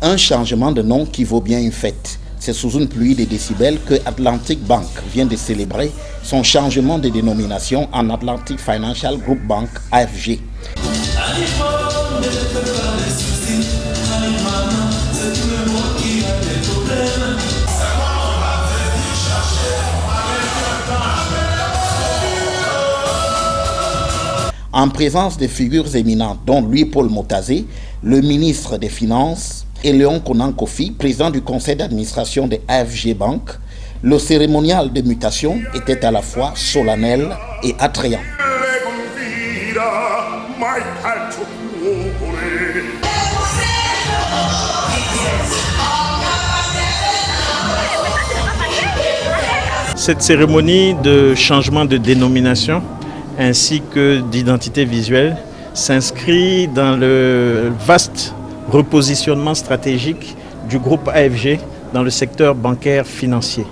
Un changement de nom qui vaut bien une fête. C'est sous une pluie de décibels que Atlantic Bank vient de célébrer son changement de dénomination en Atlantic Financial Group Bank, AFG. En présence de figures éminentes dont Louis-Paul Motazé, le ministre des Finances, et Léon Konan Kofi, président du conseil d'administration de AFG Bank, le cérémonial de mutation était à la fois solennel et attrayant. Cette cérémonie de changement de dénomination ainsi que d'identité visuelle s'inscrit dans le vaste repositionnement stratégique du groupe AFG dans le secteur bancaire financier.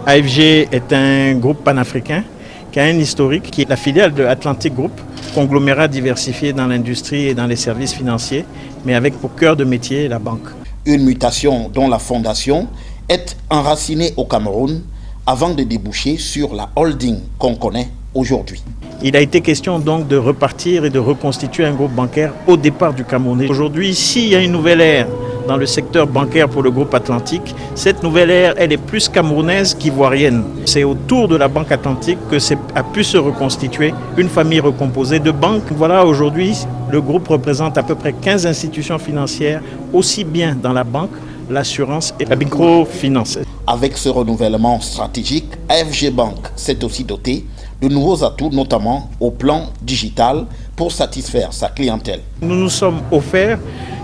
AFG est un groupe panafricain qui a un historique, qui est la filiale de Atlantic Group, conglomérat diversifié dans l'industrie et dans les services financiers, mais avec pour cœur de métier la banque. Une mutation dont la fondation est enracinée au Cameroun avant de déboucher sur la holding qu'on connaît aujourd'hui. Il a été question donc de repartir et de reconstituer un groupe bancaire au départ du Cameroun. Aujourd'hui, s'il y a une nouvelle ère dans le secteur bancaire pour le groupe Atlantique, cette nouvelle ère, elle est plus camerounaise qu'ivoirienne. C'est autour de la Banque Atlantique que a pu se reconstituer une famille recomposée de banques. Voilà, aujourd'hui, le groupe représente à peu près 15 institutions financières, aussi bien dans la banque, l'assurance et la microfinance. Avec ce renouvellement stratégique, AFG Bank s'est aussi doté de nouveaux atouts, notamment au plan digital, pour satisfaire sa clientèle. Nous nous sommes offerts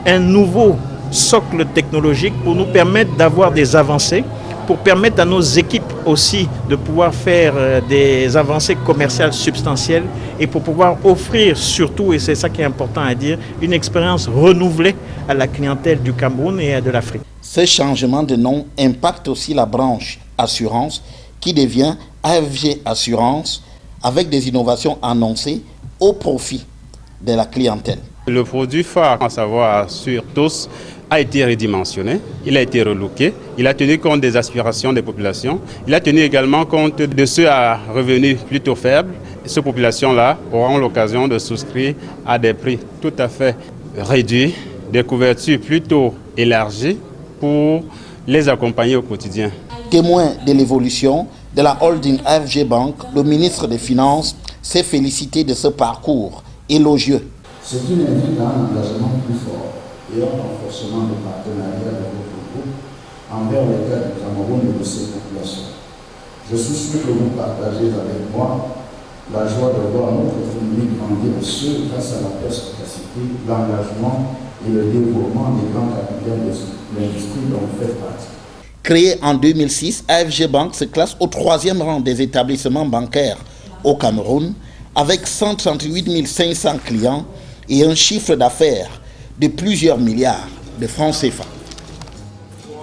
un nouveau socle technologique pour nous permettre d'avoir des avancées, pour permettre à nos équipes aussi de pouvoir faire des avancées commerciales substantielles et pour pouvoir offrir surtout, et c'est ça qui est important à dire, une expérience renouvelée à la clientèle du Cameroun et de l'Afrique. Ce changement de nom impacte aussi la branche assurance qui devient AFG Assurance avec des innovations annoncées au profit de la clientèle. Le produit phare, à savoir Assure Tous, a été redimensionné, il a été relooké, il a tenu compte des aspirations des populations, il a tenu également compte de ceux à revenus plutôt faibles. Ces populations-là auront l'occasion de souscrire à des prix tout à fait réduits, des couvertures plutôt élargies pour les accompagner au quotidien. Témoin de l'évolution de la holding AFG Bank, le ministre des Finances s'est félicité de ce parcours élogieux. C'est une invite à un engagement plus fort et un renforcement des partenariats de votre groupe envers l'État du Cameroun et de ses populations. Je suis sûr que vous partagez avec moi la joie de voir notre famille grandir et ce grâce à la perspicacité, l'engagement et le développement des grands capitaux de l'industrie dont vous faites partie. Créé en 2006, AFG Bank se classe au 3e rang des établissements bancaires au Cameroun avec 138 500 clients et un chiffre d'affaires de plusieurs milliards de francs CFA.